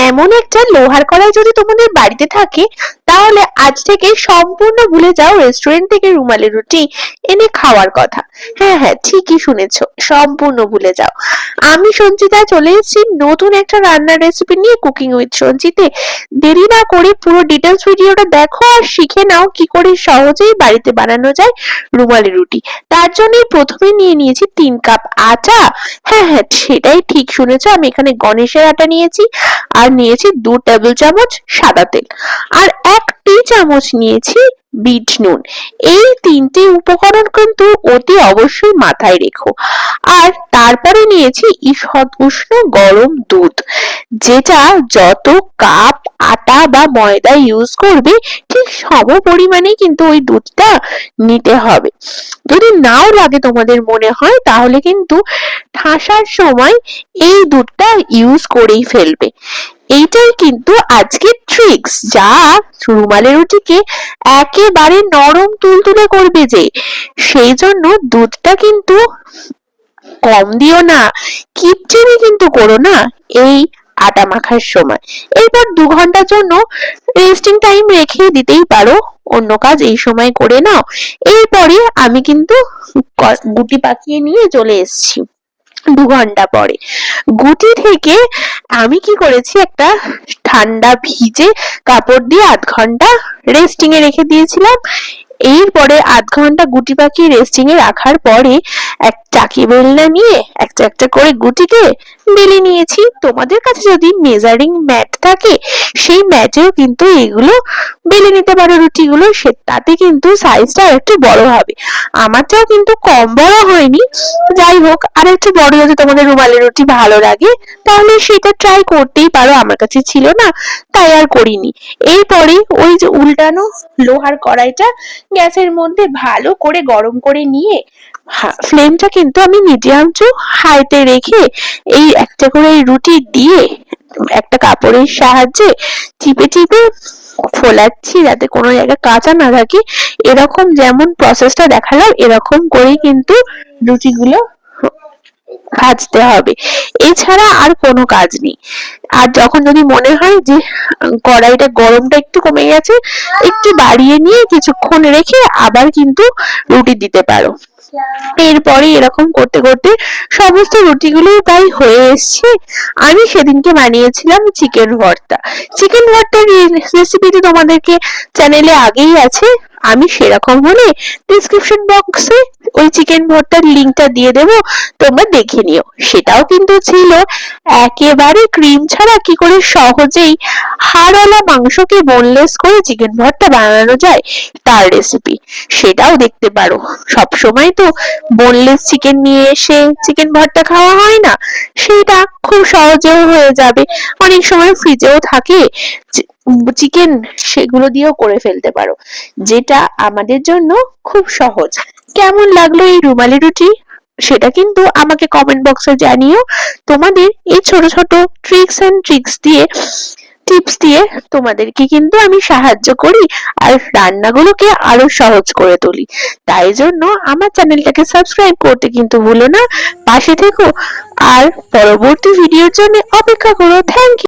এমন একটা লোহার কড়াই যদি তোমাদের বাড়িতে থাকে তাহলে আজ থেকে সম্পূর্ণ ভুলে যাও রেস্টুরেন্ট থেকে রুমালি রুটি এনে খাওয়ার কথা। হ্যাঁ হ্যাঁ, ঠিকই শুনেছো, সম্পূর্ণ ভুলে যাও। আমি সঞ্চিতা চলে এসেছি নতুন একটা রান্নার রেসিপি নিয়ে, কুকিং উইথ সঞ্চিতে। দেরি না করে পুরো ডিটেলস ভিডিওটা দেখো আর শিখে নাও কি করে সহজেই বাড়িতে বানানো যায় রুমালি রুটি। তার জন্য প্রথমে নিয়ে নিয়েছি 3 কাপ আটা। হ্যাঁ হ্যাঁ, সেটাই ঠিক শুনেছো, আমি এখানে গণেশের আটা নিয়েছি। আর নিয়েছি 2 টেবিল চামচ সাদা তেল। আর 1 চামচ নিয়েছি বিট নুন। এই 3টে উপকরণ কিন্তু অতি অবশ্যই মাথায় রেখো। আর তারপরে নিয়েছি ঈষৎ উষ্ণ গরম দুধ, যেটা যত কাপ আটা বা ময়দা ইউজ করবে ঠিক সম পরিমাণে কিন্তু ওই দুধটা নিতে হবে। যদি নাও লাগে তোমাদের মনে হয় তাহলে কিন্তু ঠাসার সময় এই দুধটা ইউজ করেই ফেলবে। এইটাই কিন্তু আজকে ট্রিক্স, যা রুমালি রুটিকে একেবারে নরম তুলতুলে করবে। যে সেই জন্য দুধটা কিন্তু কম দিও না, কিপচেমি কিন্তু করো না এই আটা মাখার সময়। এরপর 2 ঘন্টার জন্য রেস্টিং টাইম রেখে দিতেই পারো, অন্য কাজ এই সময় করে নাও। এরপরে আমি কিন্তু গুটি পাকিয়ে নিয়ে চলে এসেছি 2 ঘন্টা পরে। গুটি থেকে আমি কি করেছি, একটা ঠান্ডা ভিজে কাপড় দিয়ে 8 ঘন্টা রেস্টিং এ রেখে দিয়েছিলাম। এরপরে 8 ঘন্টা গুটি পাকিয়ে রেস্টিং এ রাখার পরে এক চাকি বেলনা নিয়ে একটা একটা করে গুটিকে বেলে নিয়েছি। তোমাদের কাছে যদি মেজারিং ম্যাট থাকে সেই ম্যাটেও কিন্তু এগুলো বেলে নিতে পারো রুটিগুলো, তাতে কিন্তু সাইজটা একটু বড় হবে। আমারটাও কিন্তু কম বড় হয়নি। যাই হোক, আর একটু বড় যদি তোমাদের রুমালি রুটি ভালো লাগে তাহলে সেটা ট্রাই করতেই পারো, আমার কাছে ছিল না তাই আর করিনি। এরপরে ওই যে উল্টানো লোহার কড়াইটা গ্যাসের মধ্যে ভালো করে গরম করে নিয়ে ফ্লেমটা কিন্তু আমি মিডিয়াম টু হাইতে রেখে এই একটা করে রুটি দিয়ে একটা কাপড়ের সাহায্যে চিপে চিপে ফোলাচ্ছি যাতে কোনো জায়গা কাঁচা না থাকে। এরকম যেমন প্রসেসটা দেখালাম এরকম করেই কিন্তু রুটিগুলো ভাজতে হবে, এছাড়া আর কোনো কাজ নেই। আর যখন যদি মনে হয় যে কড়াইটা গরমটা একটু কমে গেছে, একটু বাড়িয়ে নিয়ে কিছুক্ষণ রেখে আবার কিন্তু রুটি দিতে পারো। এরপরে এরকম করতে করতে সমস্ত রুটিগুলো প্রায় হয়ে এসছে। আমি সেদিনকে বানিয়েছিলাম চিকেন ভর্তা। চিকেন ভর্তার রেসিপিটি তোমাদেরকে চ্যানেলে আগেই আছে, আমি সেরকম হলে ডিসক্রিপশন বক্সে ওই চিকেন ভর্তার লিংকটা দিয়ে দেব, তোমরা দেখে নিও। সেটাও কিন্তু ছিল একেবারে ক্রিম ছাড়া কি করে সহজেই হাড়ওয়ালা মাংসকে বোনলেস করে চিকেন ভর্তা বানানো যায় তার রেসিপি, সেটাও দেখতে পারো। সব সময় তো বোনলেস চিকেন নিয়ে এসে চিকেন ভর্তা খাওয়া হয় না, সেটা খুব সহজেও হয়ে যাবে। অনেক সময় ফ্রিজেও থাকে চিকেন, সেগুলো দিয়েও করে ফেলতে পারো, যেটা আমাদের জন্য খুব সহজ। কেমন লাগলো এই রুমালি রুটি সেটা কিন্তু আমাকে কমেন্ট বক্সে জানিও। তোমাদের এই ছোট ছোট টিপস দিয়ে তোমাদেরকে কিন্তু আমি সাহায্য করি আর রান্নাগুলোকে আরো সহজ করে তুলি। তাই জন্য আমার চ্যানেলটাকে সাবস্ক্রাইব করতে কিন্তু ভুলো না, পাশে থেকো আর পরবর্তী ভিডিওর জন্য অপেক্ষা করো। Thank you.